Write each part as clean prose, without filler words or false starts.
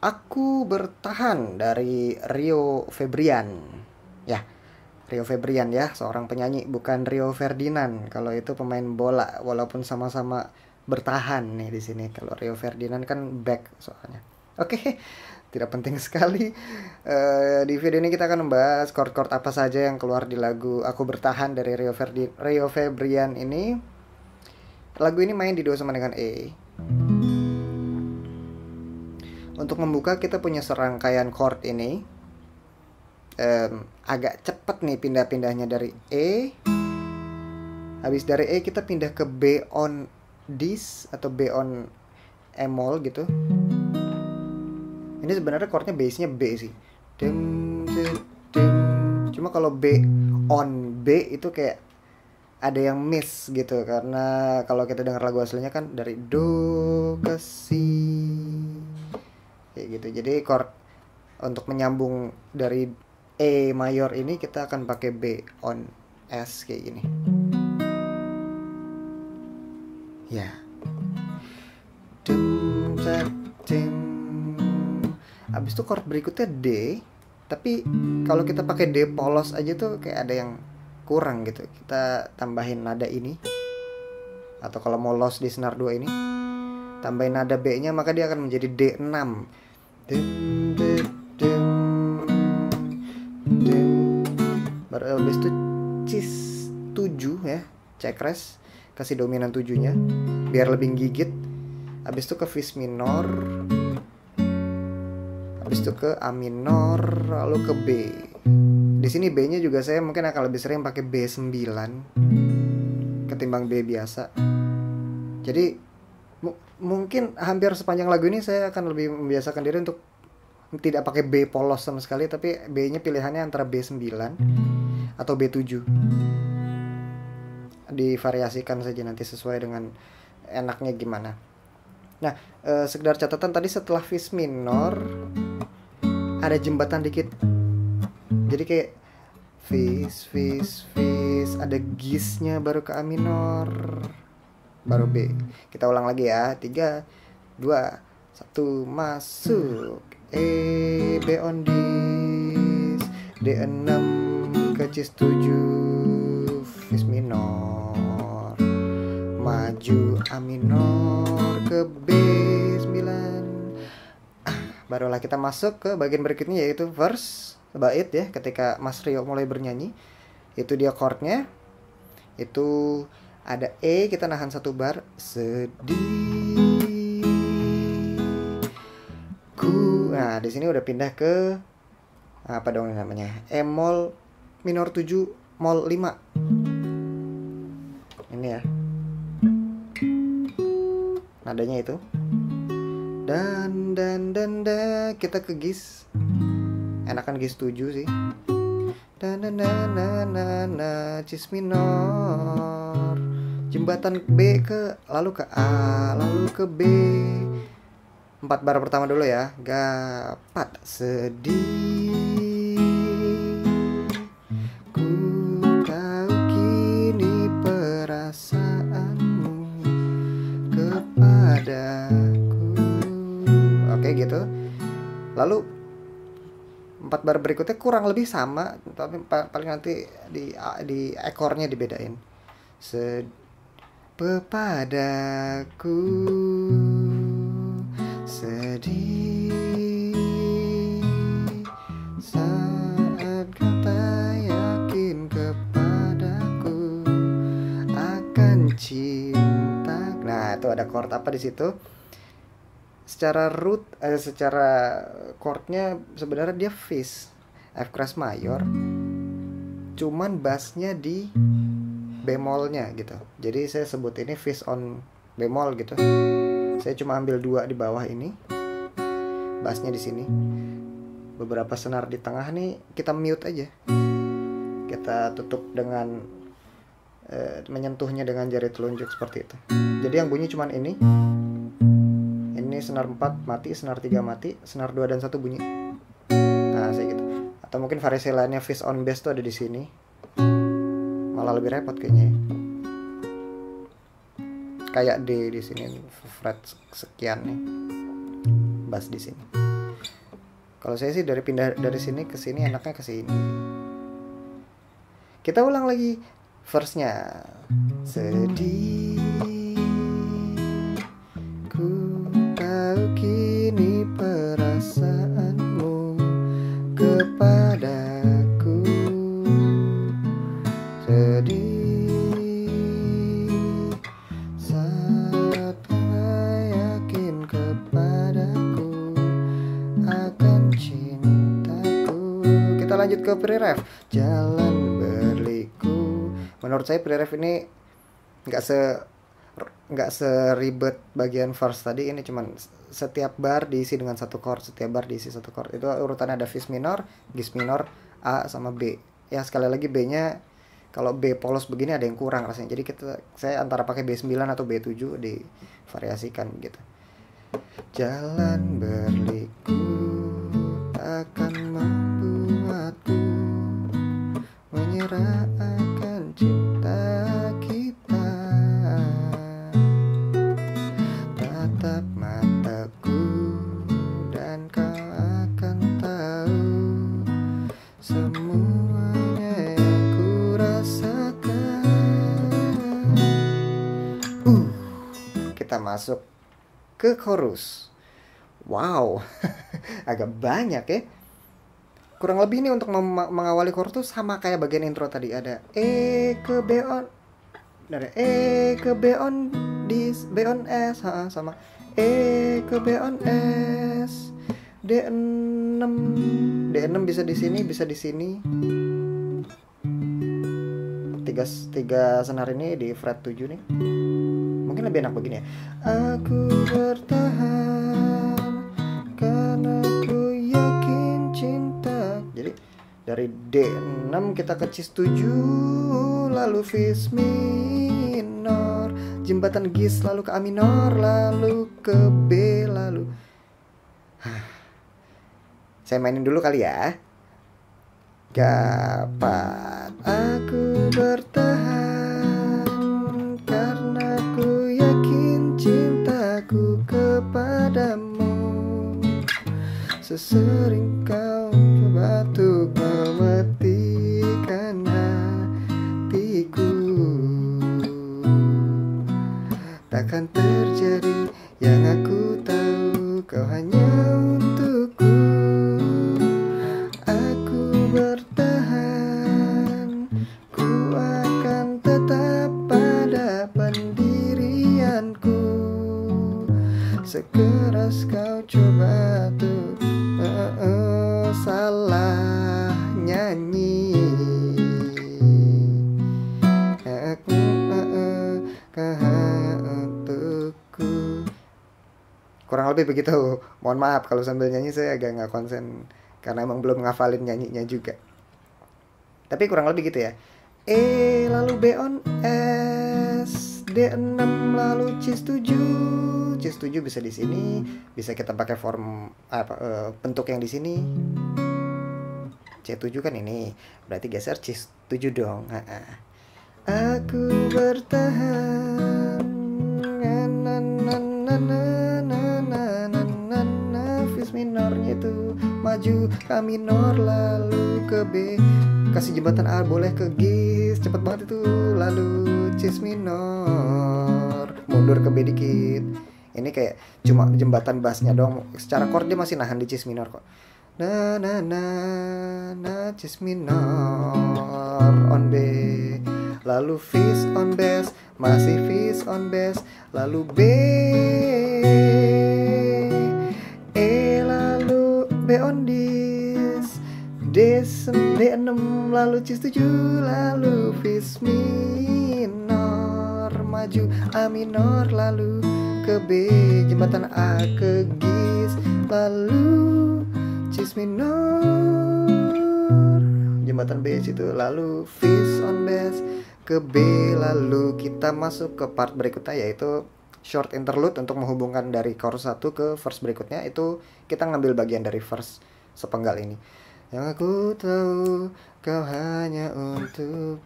Aku bertahan dari Rio Febrian. Ya, Rio Febrian ya, seorang penyanyi, bukan Rio Ferdinand. Kalau itu pemain bola, walaupun sama-sama bertahan nih di sini. Kalau Rio Ferdinand kan back soalnya. Oke, tidak penting sekali. Di video ini kita akan membahas chord-chord apa saja yang keluar di lagu Aku Bertahan dari Rio Febrian ini. Lagu ini main di do sama dengan E. Untuk membuka kita punya serangkaian chord ini. Agak cepet nih pindah-pindahnya dari E. Habis dari E kita pindah ke B on this atau B on E-moll gitu. Ini sebenarnya chordnya bassnya B sih. Cuma kalau B on B itu kayak ada yang miss gitu, karena kalau kita dengar lagu aslinya kan dari do ke si kayak gitu. Jadi chord untuk menyambung dari E mayor ini kita akan pakai B on S kayak gini. Ya. Habis itu chord berikutnya D. Tapi kalau kita pakai D polos aja tuh kayak ada yang kurang gitu. Kita tambahin nada ini. Atau kalau mau loss di senar 2 ini, tambahin nada B-nya, maka dia akan menjadi D6. Baru habis itu cis 7 ya, cekres, kasih dominan 7-nya biar lebih gigit. Habis itu ke Fis minor, habis itu ke A minor, lalu ke B. Di sini B-nya juga saya mungkin akan lebih sering pakai B9 ketimbang B biasa. Jadi mungkin hampir sepanjang lagu ini saya akan lebih membiasakan diri untuk tidak pakai B polos sama sekali, tapi B-nya pilihannya antara B9 atau B7. Divariasikan saja nanti sesuai dengan enaknya gimana. Nah, sekedar catatan tadi setelah Fis minor ada jembatan dikit. Jadi kayak Fis, ada gisnya baru ke A minor, baru B. Kita ulang lagi ya. 3, 2, 1, masuk. E, B on this, D6 ke cis 7, Fis minor, maju A minor ke B9. Barulah kita masuk ke bagian berikutnya, yaitu verse, bait ya. Ketika Mas Rio mulai bernyanyi, itu dia chordnya. Itu ada E, kita nahan 1 bar, sedih ku. Nah, di sini udah pindah ke apa dong namanya? E-moll minor 7 moll 5. Ini ya. Nadanya itu. Dan kita ke gis. Enakan gis 7 sih. Cis minor. Jembatan B ke, lalu ke A, lalu ke B. 4 bar pertama dulu ya. Gapat sedih. Ku tahu kini perasaanmu kepadaku. Oke gitu. Lalu 4 bar berikutnya kurang lebih sama, tapi paling nanti di ekornya dibedain. Pepadaku sedih saat kata yakin kepadaku akan cinta. Nah, itu ada chord apa di situ? Secara root, secara chordnya sebenarnya dia Fis F crash mayor, cuman bassnya di bemolnya gitu. Jadi saya sebut ini Fis on bemol gitu. Saya cuma ambil 2 di bawah ini, bassnya di sini. Beberapa senar di tengah nih kita mute aja. Kita tutup dengan menyentuhnya dengan jari telunjuk seperti itu. Jadi yang bunyi cuman ini. Ini senar 4 mati, senar 3 mati, senar 2 dan 1 bunyi. Nah, saya gitu. Atau mungkin variasi lainnya Fis on bass tuh ada di sini. Malah lebih repot kayaknya ya. Kayak D di sini, fret sekian nih. Bass di sini. Kalau saya sih dari pindah dari sini ke sini enaknya ke sini. Kita ulang lagi verse-nya. Sedih, ku tahu kini perasaanmu kepadaku. Sedih saat kau yakin kepadaku akan cintaku. Kita lanjut ke pre-ref. Jalan berliku. Menurut saya pre-ref ini nggak seribet bagian verse tadi. Ini cuman setiap bar diisi dengan satu chord, setiap bar diisi satu chord. Itu urutannya ada Fis minor, Gis minor, A sama B. Ya sekali lagi B-nya kalau B polos begini ada yang kurang rasanya. Jadi saya antara pakai B9 atau B7 divariasikan gitu. Jalan berliku takkan membuatku menyerah akan cinta kita. Tatap mataku dan kau akan tahu semuanya yang ku rasakan. Kita masuk ke chorus. Wow, agak banyak ya. Kurang lebih ini untuk mengawali chorus tuh sama kayak bagian intro tadi. Ada E ke B on, ada E ke B on this, B on S, sama E ke B on S, D6, D6 bisa di sini, bisa di sini. Tiga senar ini di fret 7 nih. Mungkin lebih enak begini ya. Aku bertahan karena ku yakin cinta. Jadi dari D6 kita ke Cis7, lalu Fis minor, jembatan Gis, lalu ke A minor, lalu ke B, lalu saya mainin dulu kali ya. Kapan aku bertahan karena ku yakin cintaku kepadamu. Sesering kau coba untuk mematikan hatiku, takkan terjadi yang aku tahu, kau hanya untukku. Aku bertahan, ku akan tetap pada pendirianku. Sekeras kau coba tuh salah nyanyi. Aku untukku. Kurang lebih begitu. Mohon maaf kalau sambil nyanyi saya agak nggak konsen karena emang belum ngafalin nyanyinya juga. Tapi kurang lebih gitu ya. E lalu B on S, D6 lalu Cis7. Cis7 bisa di sini, bisa kita pakai form bentuk yang di sini. C7 kan ini, berarti geser Cis7 dong. Aku bertahan, Fis minornya itu maju ke minor lalu ke B, kasih jembatan A boleh ke Gis, cepet banget itu, lalu Cis minor, mundur ke B dikit. Ini kayak cuma jembatan bassnya dong, secara chord dia masih nahan di Cis minor kok. Na na na na Cis minor on B, lalu Fis on bass, masih Fis on bass, lalu B, E lalu B on dis, D6 lalu Cis7, lalu Fis minor, maju A minor, lalu ke B, jembatan A ke Gis, lalu Cis minor, jembatan B situ, lalu Fis on bass ke B, lalu kita masuk ke part berikutnya yaitu short interlude untuk menghubungkan dari chorus 1 ke verse berikutnya. Itu kita ngambil bagian dari verse sepenggal ini. Yang aku tahu kau hanya untuk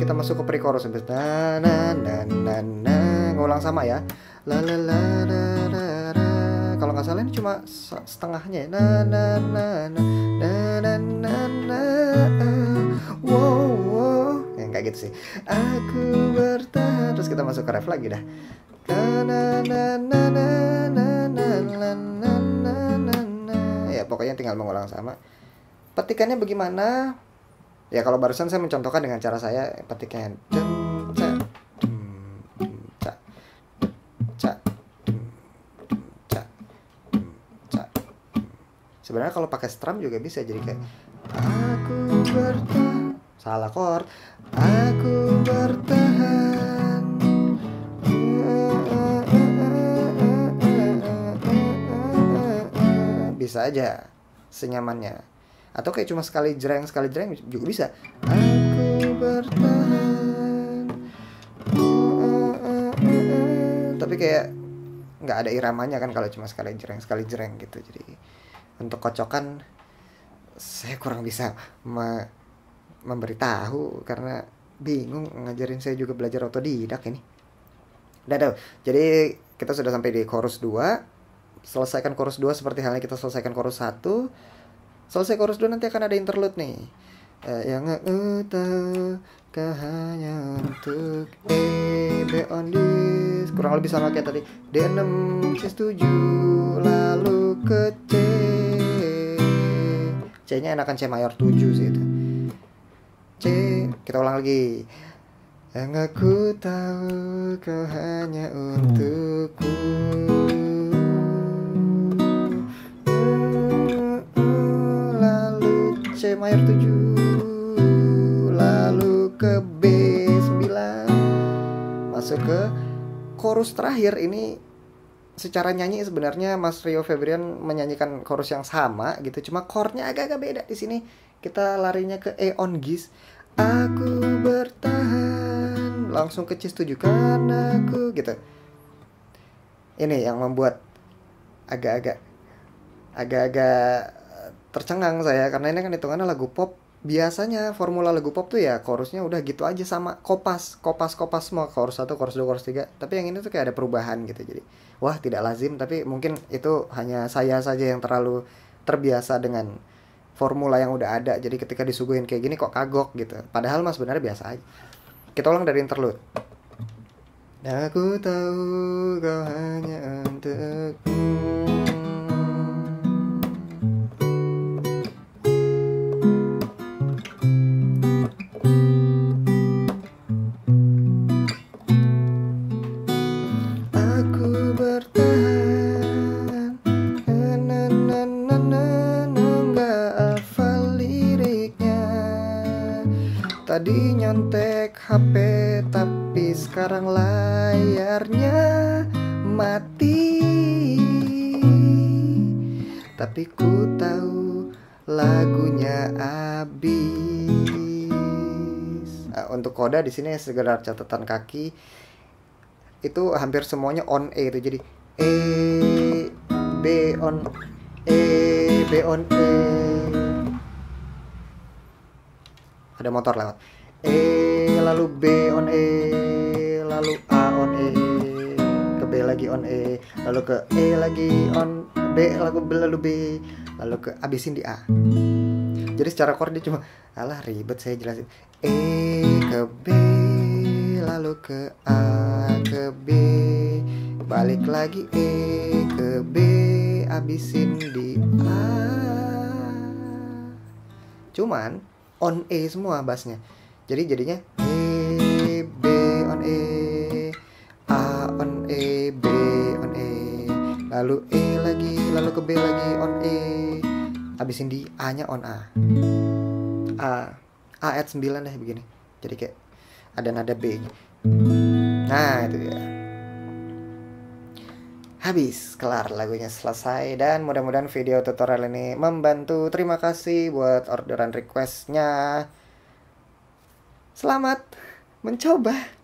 kita masuk ke pre-chorus sampai na na na na na, ngulang sama ya. La la la la la la. Kalau nggak salah ini cuma setengahnya ya. Na na na na na na na na. Wow, wow. Ya kayak gitu sih. Aku bertahan. Terus kita masuk ke ref lagi dah. Na na na na na na na na na na na. Ya pokoknya tinggal mengulang sama. Petikannya bagaimana? Ya kalau barusan saya mencontohkan dengan cara saya petiknya sebenarnya kalau pakai strum juga bisa, jadi kayak aku bertahan, salah chord, aku bertahan, bisa aja senyamannya, atau kayak cuma sekali jreng juga bisa. Aku bertahan, tapi kayak nggak ada iramanya kan kalau cuma sekali jreng gitu. Jadi untuk kocokan saya kurang bisa memberitahu karena bingung, ngajarin saya juga belajar otodidak ini. Udah tuh. Jadi kita sudah sampai di chorus 2. Selesaikan chorus 2 seperti halnya kita selesaikan chorus 1. Selesai chorus 2 nanti akan ada interlude nih. Yang tahu hanya untuk B on this. Kurang lebih sama kayak tadi. D6 C7 lalu ke C. C-nya enakan C mayor 7 sih itu. C, kita ulang lagi. Yang aku tahu kau hanya untukku. Lalu C mayor 7, lalu ke B9. Masuk ke chorus terakhir. Ini secara nyanyi sebenarnya Mas Rio Febrian menyanyikan chorus yang sama gitu, cuma chordnya agak-agak beda. Di sini kita larinya ke E on Gis. Aku bertahan, langsung ke C7 karena aku gitu. Ini yang membuat agak-agak tercengang saya, karena ini kan hitungannya lagu pop. Biasanya formula lagu pop tuh ya chorusnya udah gitu aja sama, kopas semua, chorus 1, chorus 2, chorus 3. Tapi yang ini tuh kayak ada perubahan gitu. Jadi wah, tidak lazim, tapi mungkin itu hanya saya saja yang terlalu terbiasa dengan formula yang udah ada. Jadi ketika disuguhin kayak gini kok kagok gitu. Padahal mas sebenarnya biasa aja. Kita ulang dari interlude. Aku tahu kau hanya untukku. Tadi nyontek HP tapi sekarang layarnya mati. Tapi ku tahu lagunya habis. Untuk koda di sini segera catatan kaki itu hampir semuanya on E itu. Jadi E B on E B on E. Ada motor lewat. E lalu B on E, lalu A on E, ke B lagi on E, lalu ke E lagi on B, lalu B, lalu ke abisin di A. Jadi secara chord dia cuma, alah ribet saya jelasin. E ke B, lalu ke A ke B, balik lagi E ke B, abisin di A. Cuman on E semua bassnya. Jadi jadinya E B on E, A on E, B on E, lalu E lagi, lalu ke B lagi on E, habisin di A nya on A add 9 deh begini. Jadi kayak ada nada B. Nah itu dia. Habis, kelar lagunya selesai. Dan mudah-mudahan video tutorial ini membantu. Terima kasih buat orderan requestnya. Selamat mencoba.